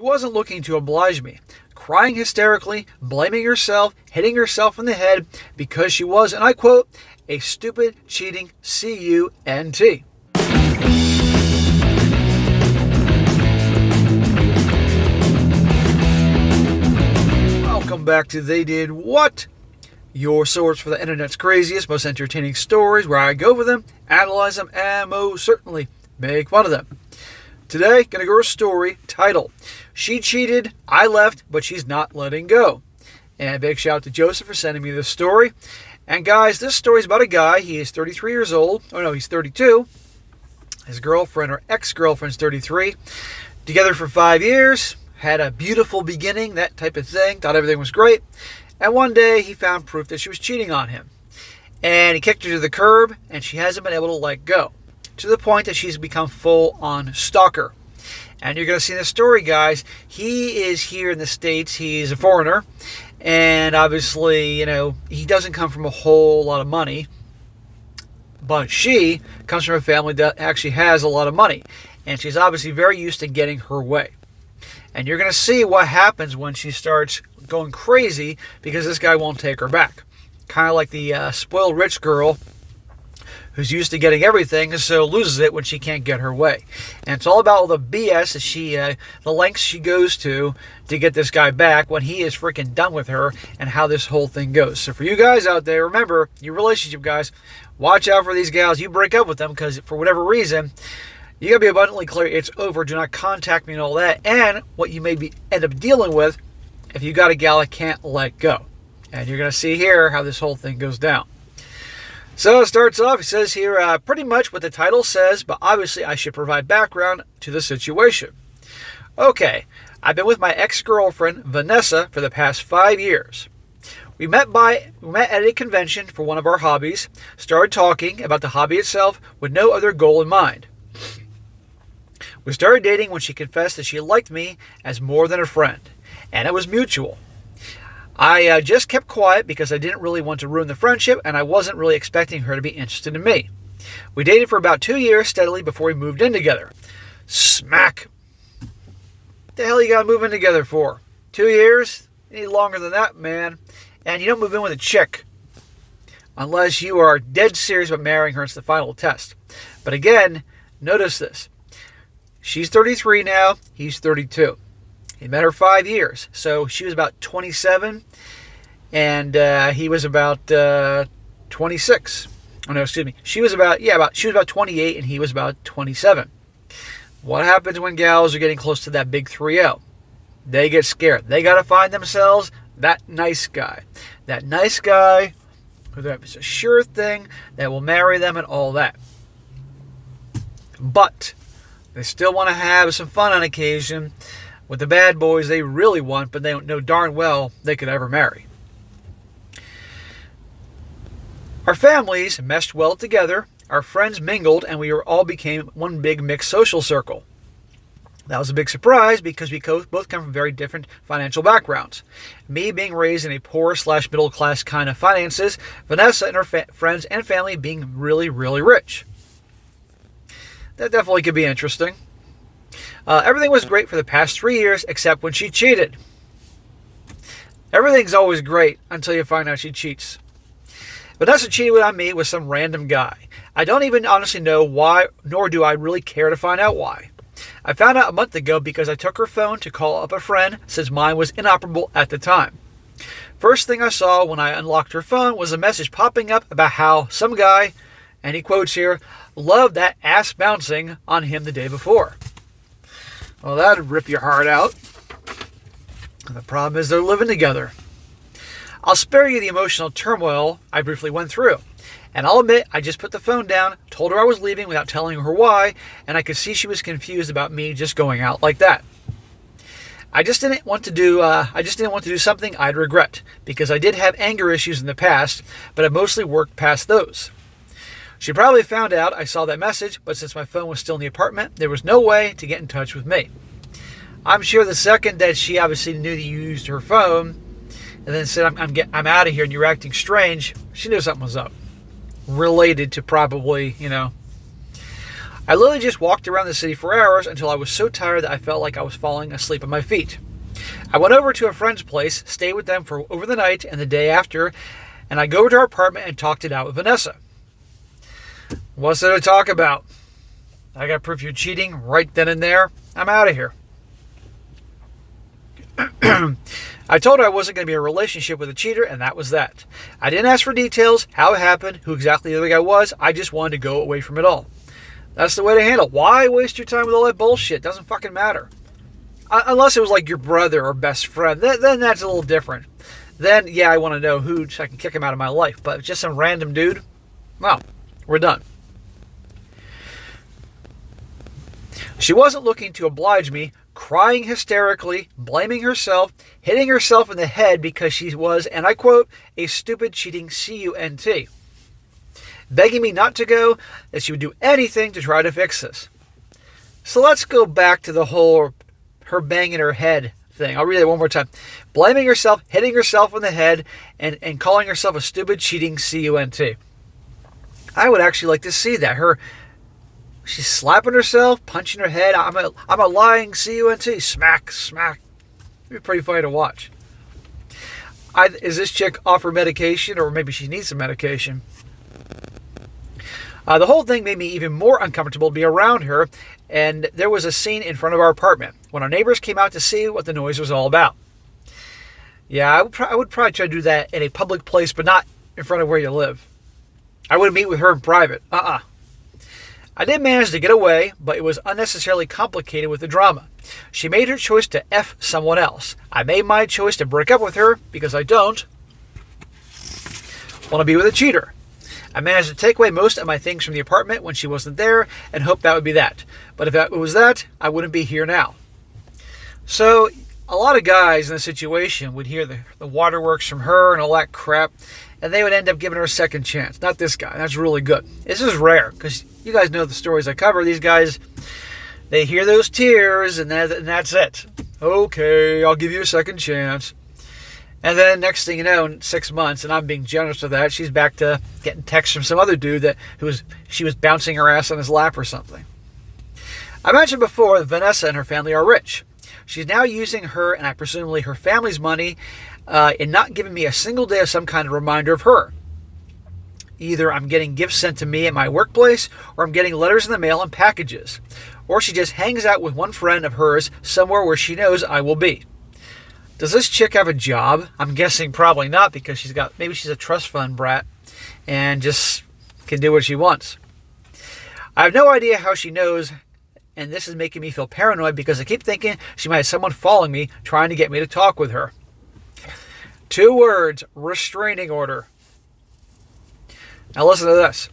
She wasn't looking to oblige me, crying hysterically, blaming herself, hitting herself in the head because she was, and I quote, a stupid, cheating cunt. Welcome back to They Did What? Your source for the internet's craziest, most entertaining stories, where I go over them, analyze them, and most certainly make fun of them. Today, gonna go over a story titled, She Cheated, I Left, But She's Not Letting Go. And a big shout out to Joseph for sending me this story. And guys, this story is about a guy. He is 33 years old. Oh no, he's 32. His girlfriend, or ex-girlfriend, is 33. Together for 5 years. Had a beautiful beginning, that type of thing. Thought everything was great. And one day, he found proof that she was cheating on him. And he kicked her to the curb, and she hasn't been able to let go. To the point that she's become full-on stalker. And you're going to see in the story, guys, he is here in the States. He's a foreigner. And obviously, he doesn't come from a whole lot of money. But she comes from a family that actually has a lot of money. And she's obviously very used to getting her way. And you're going to see what happens when she starts going crazy because this guy won't take her back. Kind of like the spoiled rich girl who's used to getting everything, and so loses it when she can't get her way. And it's all about all the BS that the lengths she goes to get this guy back when he is freaking done with her, and how this whole thing goes. So for you guys out there, remember, your relationship guys, watch out for these gals. You break up with them because for whatever reason, you gotta be abundantly clear it's over. Do not contact me and all that. And what you may end up dealing with if you got a gal that can't let go. And you're gonna see here how this whole thing goes down. So it starts off, it says here pretty much what the title says, but obviously I should provide background to the situation. Okay, I've been with my ex-girlfriend, Vanessa, for the past 5 years. We met at a convention for one of our hobbies, started talking about the hobby itself with no other goal in mind. We started dating when she confessed that she liked me as more than a friend, and it was mutual. I just kept quiet because I didn't really want to ruin the friendship, and I wasn't really expecting her to be interested in me. We dated for about 2 years steadily before we moved in together. Smack! What the hell you gotta move in together for? 2 years? You need longer than that, man. And you don't move in with a chick unless you are dead serious about marrying her. It's the final test. But again, notice this. She's 33 now, he's 32. He met her 5 years. So she was about 27, and he was about 26. Oh no, excuse me. She was about 28, and he was about 27. What happens when gals are getting close to that big 3-0? They get scared. They got to find themselves that nice guy. That nice guy who is a sure thing that will marry them and all that. But they still want to have some fun on occasion with the bad boys they really want, but they don't know darn well they could ever marry. Our families meshed well together, our friends mingled, and we all became one big mixed social circle. That was a big surprise because we both come from very different financial backgrounds. Me being raised in a poor/middle class kind of finances, Vanessa and her friends and family being really, really rich. That definitely could be interesting. Everything was great for the past 3 years, except when she cheated. Everything's always great until you find out she cheats. Vanessa cheated on me with some random guy. I don't even honestly know why, nor do I really care to find out why. I found out a month ago because I took her phone to call up a friend since mine was inoperable at the time. First thing I saw when I unlocked her phone was a message popping up about how some guy, and he quotes here, loved that ass bouncing on him the day before. Well, that'd rip your heart out. And the problem is they're living together. I'll spare you the emotional turmoil I briefly went through. And I'll admit, I just put the phone down, told her I was leaving without telling her why, and I could see she was confused about me just going out like that. I just didn't want to do something I'd regret, because I did have anger issues in the past, but I mostly worked past those. She probably found out I saw that message, but since my phone was still in the apartment, there was no way to get in touch with me. I'm sure the second that she obviously knew that you used her phone, and then said, I'm out of here and you're acting strange, she knew something was up. Related to probably, I literally just walked around the city for hours until I was so tired that I felt like I was falling asleep on my feet. I went over to a friend's place, stayed with them for over the night and the day after, and I go over to our apartment and talked it out with Vanessa. What's there to talk about? I got proof you're cheating right then and there. I'm out of here. I told her I wasn't going to be in a relationship with a cheater, and that was that. I didn't ask for details, how it happened, who exactly the other guy was. I just wanted to go away from it all. That's the way to handle it. Why waste your time with all that bullshit? Doesn't fucking matter. Unless it was like your brother or best friend. Then that's a little different. Then, yeah, I want to know who so I can kick him out of my life. But just some random dude? Well, we're done. She wasn't looking to oblige me, crying hysterically, blaming herself, hitting herself in the head because she was, and I quote, a stupid, cheating cunt, begging me not to go, that she would do anything to try to fix this. So let's go back to the whole her banging her head thing. I'll read it one more time. Blaming herself, hitting herself in the head, and calling herself a stupid, cheating cunt. I would actually like to see that. She's slapping herself, punching her head. I'm a lying cunt. Smack, smack. It'd be pretty funny to watch. Is this chick off her medication, or maybe she needs some medication? The whole thing made me even more uncomfortable to be around her, and there was a scene in front of our apartment when our neighbors came out to see what the noise was all about. Yeah, I would probably try to do that in a public place, but not in front of where you live. I would meet with her in private. I did manage to get away, but it was unnecessarily complicated with the drama. She made her choice to F someone else. I made my choice to break up with her because I don't want to be with a cheater. I managed to take away most of my things from the apartment when she wasn't there and hoped that would be that. But if it was that, I wouldn't be here now. So a lot of guys in the situation would hear the waterworks from her and all that crap, and they would end up giving her a second chance. Not this guy. That's really good. This is rare because you guys know the stories I cover. These guys, they hear those tears and that's it. Okay, I'll give you a second chance. And then next thing you know, in 6 months, and I'm being generous with that, she's back to getting texts from some other dude she was bouncing her ass on his lap or something. I mentioned before that Vanessa and her family are rich. She's now using her, and I presumably her family's money, in not giving me a single day of some kind of reminder of her. Either I'm getting gifts sent to me at my workplace, or I'm getting letters in the mail and packages. Or she just hangs out with one friend of hers somewhere where she knows I will be. Does this chick have a job? I'm guessing probably not, because maybe she's a trust fund brat and just can do what she wants. I have no idea how she knows, and this is making me feel paranoid because I keep thinking she might have someone following me trying to get me to talk with her. 2 words, restraining order. Now listen to this.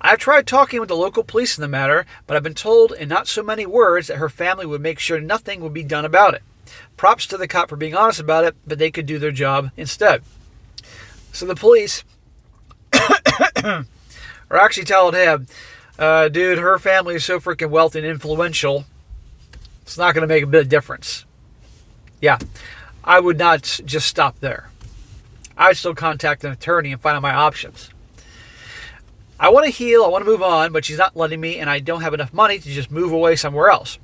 I've tried talking with the local police in the matter, but I've been told in not so many words that her family would make sure nothing would be done about it. Props to the cop for being honest about it, but they could do their job instead. So the police are actually telling him, dude, her family is so freaking wealthy and influential, it's not going to make a bit of difference. Yeah, I would not just stop there. I'd still contact an attorney and find out my options. I want to heal, I want to move on, but she's not letting me, and I don't have enough money to just move away somewhere else.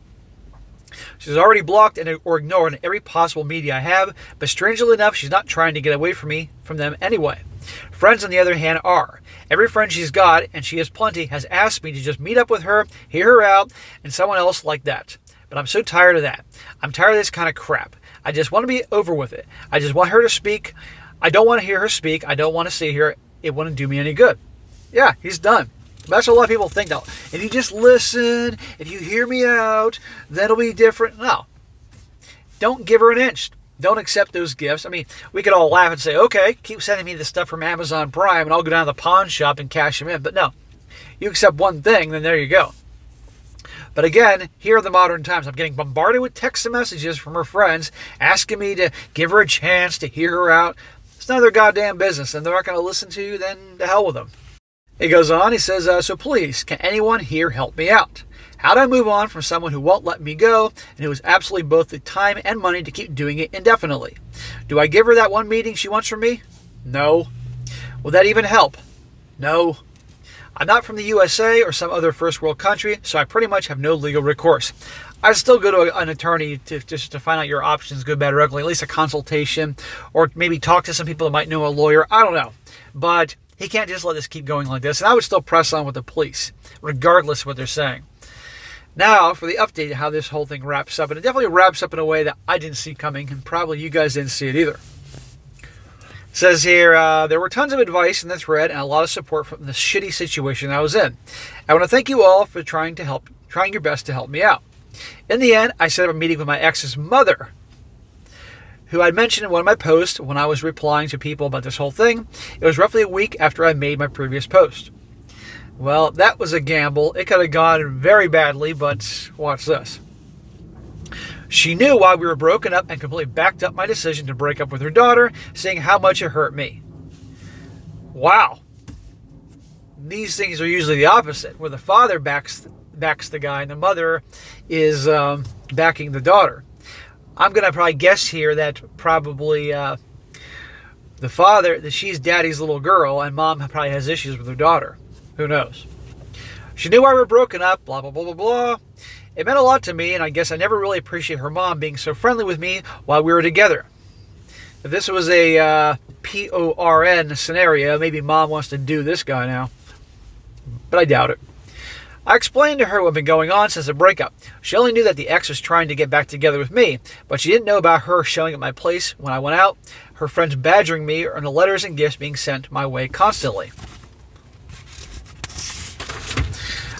She's already blocked or ignored every possible media I have, but strangely enough, she's not trying to get away from them anyway. Friends, on the other hand, are. Every friend she's got, and she has plenty, has asked me to just meet up with her, hear her out, and someone else like that. But I'm so tired of that. I'm tired of this kind of crap. I just want to be over with it. I just want her to speak. I don't want to hear her speak. I don't want to see her. It wouldn't do me any good. Yeah, he's done. That's what a lot of people think now. If you just listen, if you hear me out, then it'll be different. No. Don't give her an inch. Don't accept those gifts. I mean, we could all laugh and say, okay, keep sending me the stuff from Amazon Prime and I'll go down to the pawn shop and cash them in. But no, you accept one thing, then there you go. But again, here are the modern times. I'm getting bombarded with text and messages from her friends asking me to give her a chance to hear her out. It's none of their goddamn business, and they're not going to listen to you, then to hell with them. He goes on, he says, so please, can anyone here help me out? How do I move on from someone who won't let me go and who has absolutely both the time and money to keep doing it indefinitely? Do I give her that one meeting she wants from me? No. Will that even help? No. I'm not from the USA or some other first world country, so I pretty much have no legal recourse. I'd still go to an attorney just to find out your options, good, bad, or ugly, at least a consultation, or maybe talk to some people that might know a lawyer. I don't know. But he can't just let this keep going like this. And I would still press on with the police, regardless of what they're saying. Now, for the update, how this whole thing wraps up. And it definitely wraps up in a way that I didn't see coming, and probably you guys didn't see it either. It says here, there were tons of advice in the thread and a lot of support from the shitty situation I was in. I want to thank you all for trying your best to help me out. In the end, I set up a meeting with my ex's mother, who I'd mentioned in one of my posts when I was replying to people about this whole thing. It was roughly a week after I made my previous post. Well, that was a gamble. It could have gone very badly, but watch this. She knew why we were broken up and completely backed up my decision to break up with her daughter, saying how much it hurt me. Wow. These things are usually the opposite, where the father backs the guy and the mother is backing the daughter. I'm going to probably guess here that probably the father, that she's daddy's little girl, and mom probably has issues with her daughter. Who knows? She knew why we were broken up, blah, blah, blah, blah, blah. It meant a lot to me, and I guess I never really appreciated her mom being so friendly with me while we were together. If this was a PORN scenario, maybe mom wants to do this guy now. But I doubt it. I explained to her what had been going on since the breakup. She only knew that the ex was trying to get back together with me, but she didn't know about her showing at my place when I went out, her friends badgering me, and the letters and gifts being sent my way constantly.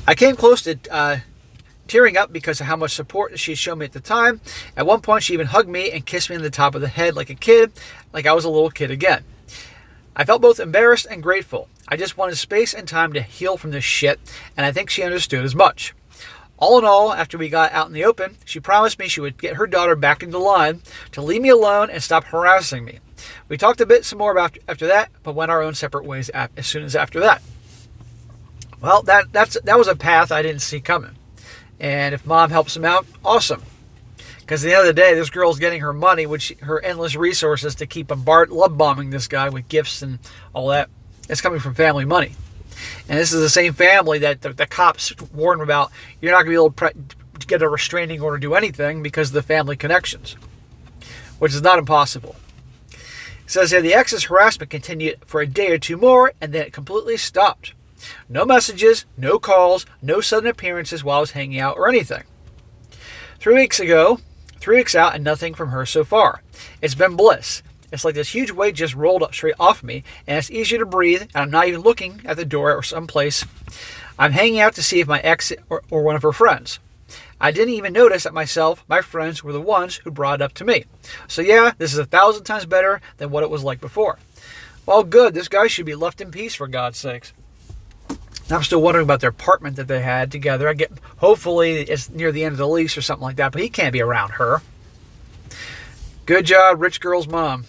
I came close to tearing up because of how much support she showed me at the time. At one point, she even hugged me and kissed me on the top of the head like a kid, like I was a little kid again. I felt both embarrassed and grateful. I just wanted space and time to heal from this shit, and I think she understood as much. All in all, after we got out in the open, she promised me she would get her daughter back into line, to leave me alone and stop harassing me. We talked a bit some more about after that, but went our own separate ways as soon as after that. Well, that was a path I didn't see coming. And if mom helps him out, awesome. Because at the end of the day, this girl's getting her money, her endless resources to keep love bombing this guy with gifts and all that. It's coming from family money. And this is the same family that the cops warned about. You're not going to be able to get a restraining order or do anything because of the family connections, which is not impossible. It says here, the ex's harassment continued for a day or two more, and then it completely stopped. No messages, no calls, no sudden appearances while I was hanging out or anything. 3 weeks out, and nothing from her so far. It's been bliss. It's like this huge weight just rolled up straight off me, and it's easier to breathe, and I'm not even looking at the door or someplace. I'm hanging out to see if my ex or one of her friends. I didn't even notice that my friends were the ones who brought it up to me. So yeah, this is 1,000 times better than what it was like before. Well, good. This guy should be left in peace, for God's sakes. I'm still wondering about their apartment that they had together. Hopefully it's near the end of the lease or something like that, but he can't be around her. Good job, rich girl's mom.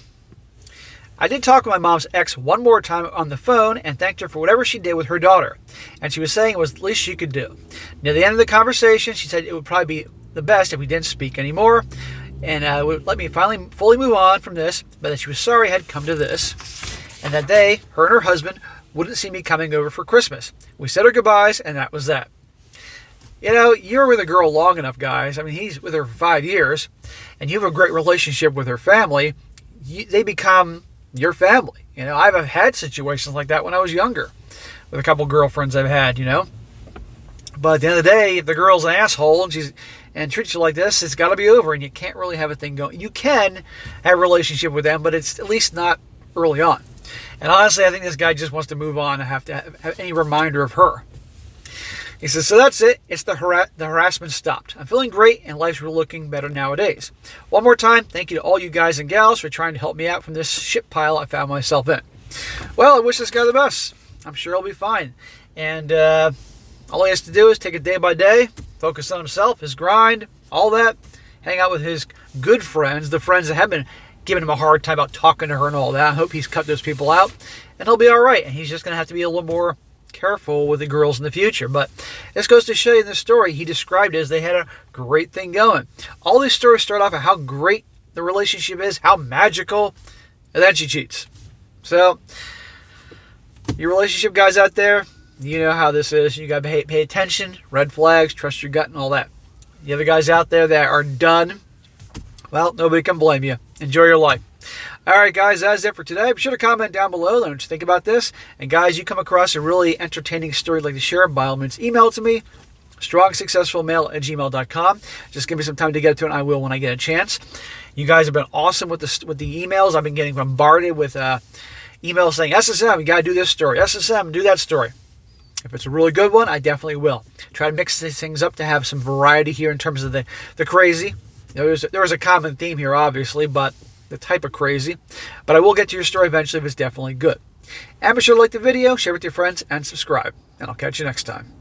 I did talk with my mom's ex one more time on the phone and thanked her for whatever she did with her daughter. And she was saying it was the least she could do. Near the end of the conversation, she said it would probably be the best if we didn't speak anymore, and would let me finally fully move on from this, but that she was sorry it had come to this, and that her and her husband wouldn't see me coming over for Christmas. We said our goodbyes, and that was that. You know, you're with a girl long enough, guys. I mean, he's with her for 5 years, and you have a great relationship with her family. They become your family. You know, I've had situations like that when I was younger with a couple girlfriends I've had, you know. But at the end of the day, if the girl's an asshole and treats you like this, it's got to be over, and you can't really have a thing going. You can have a relationship with them, but it's at least not early on. And honestly, I think this guy just wants to move on and have to have any reminder of her. He says, so that's it. It's the harassment stopped. I'm feeling great, and life's looking better nowadays. One more time, thank you to all you guys and gals for trying to help me out from this shit pile I found myself in. Well, I wish this guy the best. I'm sure he'll be fine. And all he has to do is take it day by day, focus on himself, his grind, all that, hang out with his good friends, the friends that have been giving him a hard time about talking to her and all that. I hope he's cut those people out, and he'll be all right. And he's just going to have to be a little more careful with the girls in the future. But this goes to show you in the story, he described it as they had a great thing going. All these stories start off at how great the relationship is, how magical, and then she cheats. So, your relationship guys out there, You know how this is. You got to pay attention, red flags, trust your gut, and all that. The other guys out there that are done, well, nobody can blame you. Enjoy your life. All right, guys, that's it for today. Be sure to comment down below. Let me know what you think about this. And, guys, you come across a really entertaining story like to share, by all means, email it to me, strongsuccessfulmale@gmail.com. Just give me some time to get to it, and I will when I get a chance. You guys have been awesome with the emails. I've been getting bombarded with emails saying, SSM, you got to do this story. SSM, do that story. If it's a really good one, I definitely will. Try to mix these things up to have some variety here in terms of the crazy. There was a common theme here, obviously, but the type of crazy. But I will get to your story eventually if it's definitely good. And be sure to like the video, share with your friends, and subscribe. And I'll catch you next time.